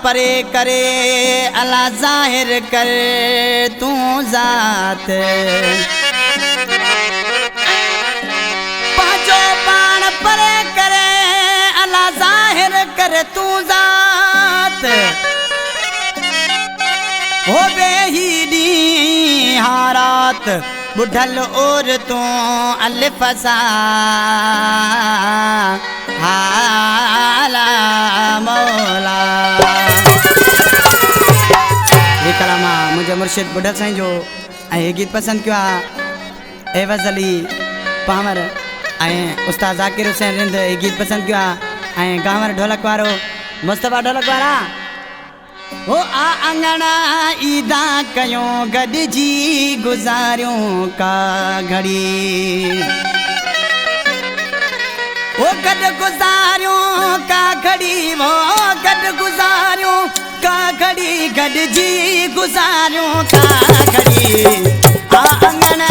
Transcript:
परे करे अल्लाह ज़ाहिर कर तू ज़ात पांचो पान परे करे अल्लाह ज़ाहिर कर तू ज़ात हो बेहीडी हारात बुढ़ल औरतों अल्फसा हाला मौला। ये कलामा मुझे मुर्शिद बुढ़ल साईं जो ये गीत पसंद किया एवज़ अली पामर उस्ताद ज़ाकिर हुसैन रिंद ये गीत पसंद किया गांवर ढोलक वारो मुस्तफा ढोलक वारा हो आ अंगना ईदा कयो गॾिजी गुज़ारियूं का घड़ी वो गॾ गुज़ारियूं का घड़ी वो गॾ गुज़ारियूं का घड़ी गॾिजी गुज़ारियूं का घड़ी आ अंगना